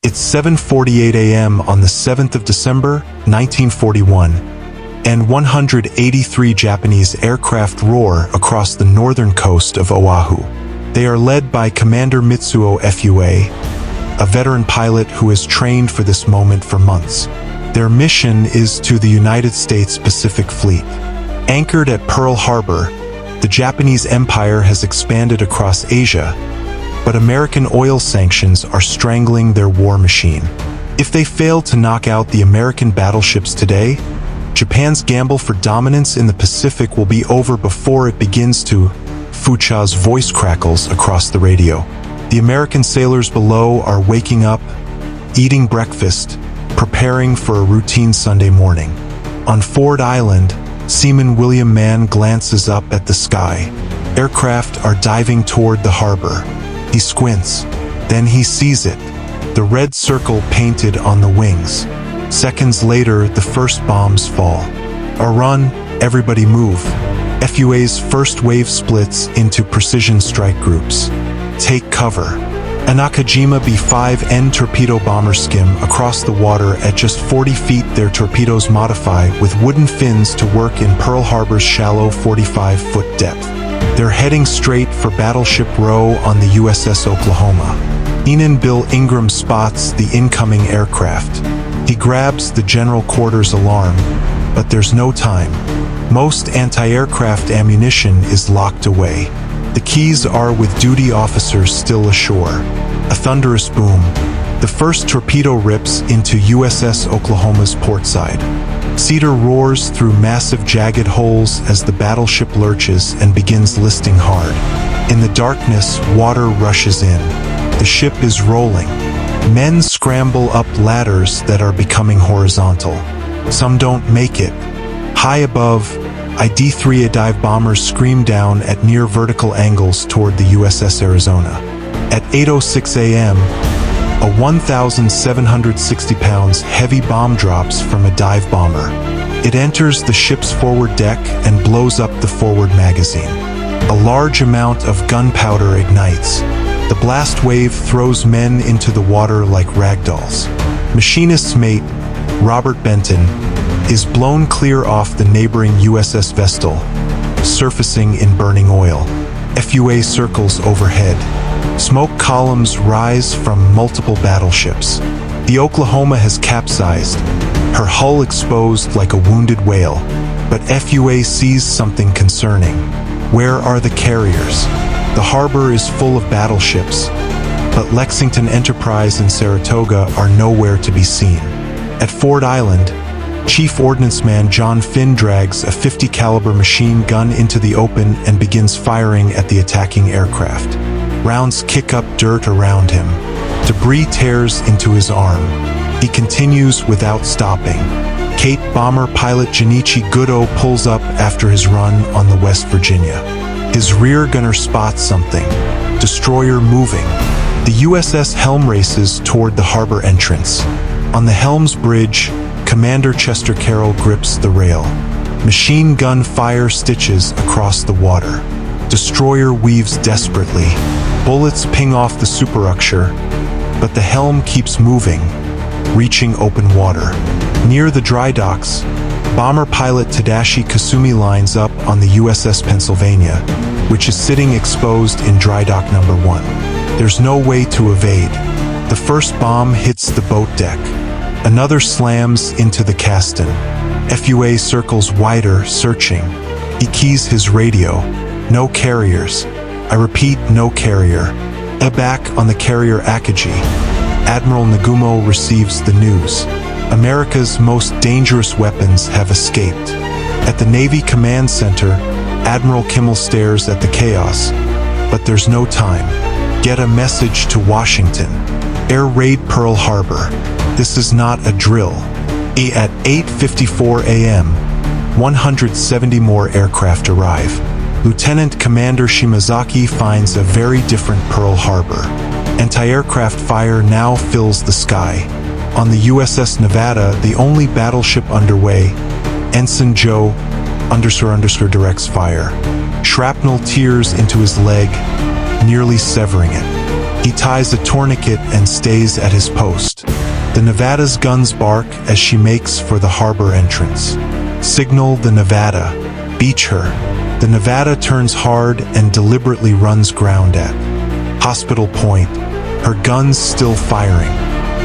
It's 7:48 a.m. on the 7th of December, 1941, and 183 Japanese aircraft roar across the northern coast of Oahu. They are led by Commander Mitsuo Fua, a veteran pilot who has trained for this moment for months. Their mission is to the United States Pacific Fleet. Anchored at Pearl Harbor, the Japanese Empire has expanded across Asia, but American oil sanctions are strangling their war machine. If they fail to knock out the American battleships today, Japan's gamble for dominance in the Pacific will be over before it begins to. Fucha's voice crackles across the radio. The American sailors below are waking up, eating breakfast, preparing for a routine Sunday morning. On Ford Island, Seaman William Mann glances up at the sky. Aircraft are diving toward the harbor. He squints. Then he sees it. The red circle painted on the wings. Seconds later, the first bombs fall. A run, everybody move. FUA's first wave splits into precision strike groups. Take cover. A Nakajima B-5N torpedo bomber skim across the water at just 40 feet. Their torpedoes modify with wooden fins to work in Pearl Harbor's shallow 45-foot depth. They're heading straight for Battleship Row on the USS Oklahoma. Enan Bill Ingram spots the incoming aircraft. He grabs the general quarters alarm, but there's no time. Most anti-aircraft ammunition is locked away. The keys are with duty officers still ashore. A thunderous boom. The first torpedo rips into USS Oklahoma's port side. Cedar roars through massive jagged holes as the battleship lurches and begins listing hard. In the darkness, water rushes in. The ship is rolling. Men scramble up ladders that are becoming horizontal. Some don't make it. High above, ID-3A dive bombers scream down at near vertical angles toward the USS Arizona. At 8:06 a.m., a 1,760 pounds heavy bomb drops from a dive bomber. It enters the ship's forward deck and blows up the forward magazine. A large amount of gunpowder ignites. The blast wave throws men into the water like ragdolls. Machinist's mate, Robert Benton, is blown clear off the neighboring USS Vestal, surfacing in burning oil. FUA circles overhead. Smoke columns rise from multiple battleships. The Oklahoma has capsized, her hull exposed like a wounded whale. But FUA sees something concerning. Where are the carriers? The harbor is full of battleships, but Lexington Enterprise and Saratoga are nowhere to be seen. At Ford Island, Chief Ordnance Man John Finn drags a .50 caliber machine gun into the open and begins firing at the attacking aircraft. Rounds kick up dirt around him. Debris tears into his arm. He continues without stopping. Kate bomber pilot Junichi Godo pulls up after his run on the West Virginia. His rear gunner spots something. Destroyer moving. The USS Helm races toward the harbor entrance. On the Helm's bridge, Commander Chester Carroll grips the rail. Machine gun fire stitches across the water. Destroyer weaves desperately. Bullets ping off the superstructure, but the Helm keeps moving, reaching open water. Near the dry docks, bomber pilot Tadashi Kasumi lines up on the USS Pennsylvania, which is sitting exposed in dry dock number 1. There's no way to evade. The first bomb hits the boat deck. Another slams into the Caston. FUA circles wider, searching. He keys his radio. No carriers. I repeat, no carrier. Back on the carrier Akagi, Admiral Nagumo receives the news. America's most dangerous weapons have escaped. At the Navy Command Center, Admiral Kimmel stares at the chaos. But there's no time. Get a message to Washington. Air raid Pearl Harbor. This is not a drill. At 8:54 a.m., 170 more aircraft arrive. Lieutenant Commander Shimazaki finds a very different Pearl Harbor. Anti-aircraft fire now fills the sky. On the USS Nevada, the only battleship underway, Ensign Joe directs fire. Shrapnel tears into his leg, nearly severing it. He ties a tourniquet and stays at his post. The Nevada's guns bark as she makes for the harbor entrance. Signal the Nevada. Beach her. The Nevada turns hard and deliberately runs ground at Hospital Point, her guns still firing.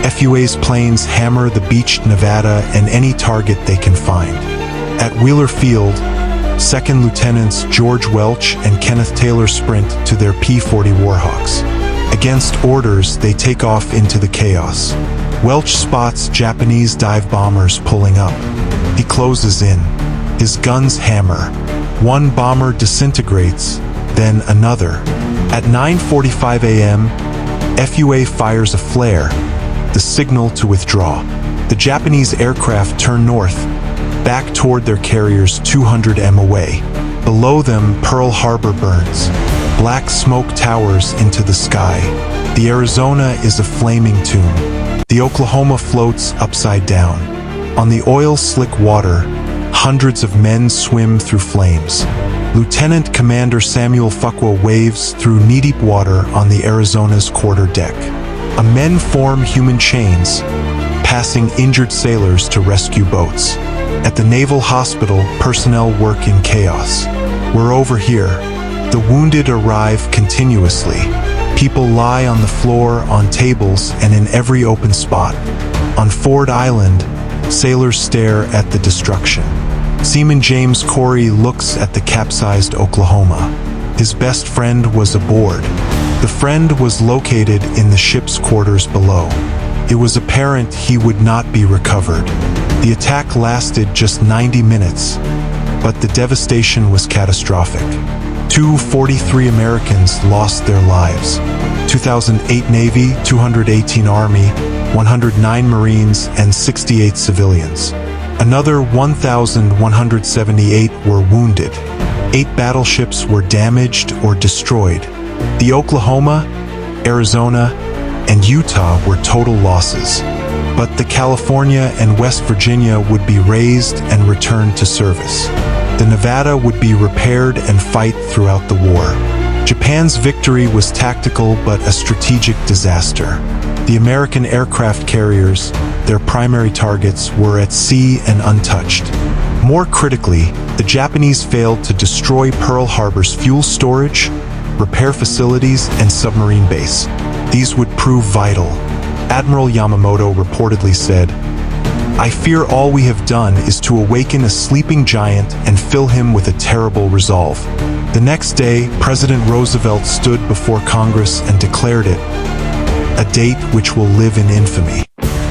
FUA's planes hammer the beached Nevada and any target they can find. At Wheeler Field, Second Lieutenants George Welch and Kenneth Taylor sprint to their P-40 Warhawks. Against orders, they take off into the chaos. Welch spots Japanese dive bombers pulling up. He closes in. His guns hammer. One bomber disintegrates, then another. At 9:45 a.m., FUA fires a flare, the signal to withdraw. The Japanese aircraft turn north, back toward their carriers 200 m away. Below them, Pearl Harbor burns. Black smoke towers into the sky. The Arizona is a flaming tomb. The Oklahoma floats upside down. On the oil-slick water, hundreds of men swim through flames. Lieutenant Commander Samuel Fuqua waves through knee-deep water on the Arizona's quarter deck. Men form human chains, passing injured sailors to rescue boats. At the Naval Hospital, personnel work in chaos. We're over here. The wounded arrive continuously. People lie on the floor, on tables, and in every open spot. On Ford Island, sailors stare at the destruction. Seaman James Corey looks at the capsized Oklahoma. His best friend was aboard. The friend was located in the ship's quarters below. It was apparent he would not be recovered. The attack lasted just 90 minutes, but the devastation was catastrophic. 243 Americans lost their lives. 2008 Navy, 218 Army, 109 Marines, and 68 civilians. Another 1,178 were wounded. 8 battleships were damaged or destroyed. The Oklahoma, Arizona, and Utah were total losses. But the California and West Virginia would be raised and returned to service. The Nevada would be repaired and fight throughout the war. Japan's victory was tactical but a strategic disaster. The American aircraft carriers, their primary targets, were at sea and untouched. More critically, the Japanese failed to destroy Pearl Harbor's fuel storage, repair facilities, and submarine base. These would prove vital. Admiral Yamamoto reportedly said, "I fear all we have done is to awaken a sleeping giant and fill him with a terrible resolve." The next day, President Roosevelt stood before Congress and declared it, a date which will live in infamy.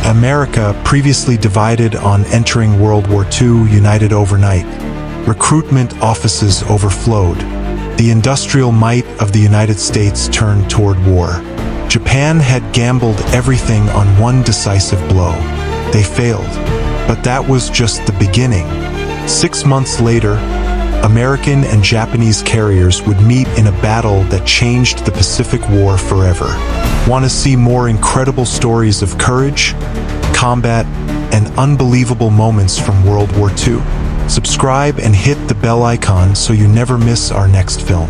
America, previously divided on entering World War II, united overnight. Recruitment offices overflowed. The industrial might of the United States turned toward war. Japan had gambled everything on one decisive blow. They failed, but that was just the beginning. 6 months later, American and Japanese carriers would meet in a battle that changed the Pacific War forever. Want to see more incredible stories of courage, combat, and unbelievable moments from World War II? Subscribe and hit the bell icon so you never miss our next film.